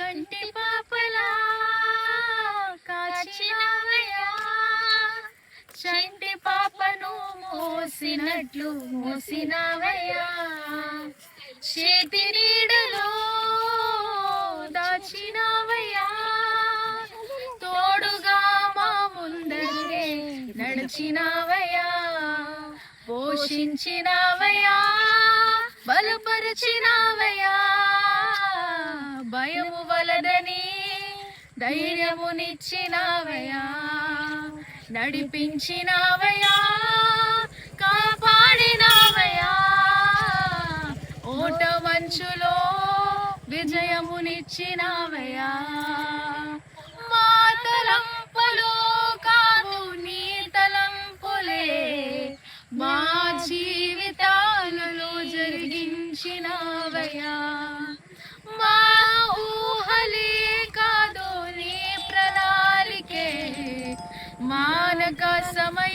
కంటి పాపలా కాచినవయ్యా, చంటి పాపను మోసినట్లు మోసినవయ్యా, చేతి నీడలో దాచినవయ్యా, తోడుగా మా ముందరే నడిచినవయ్యా, పోషించినవయ్యా, బలపరచినవయ్యా, భయము వలదని ధైర్యమునిచ్చినవయ్యా, నడిపించినవయ్యా, కాపాడినవయ్యా, ఓట మంచులో విజయమునిచ్చినవయ్యా, మా తలంపులు కాదు నీ తలంపులే మా జీవితాలలో జరిగించినవయ్యా, మా ఊహలే కాదు నీ ప్రణాళికే మానక సమయ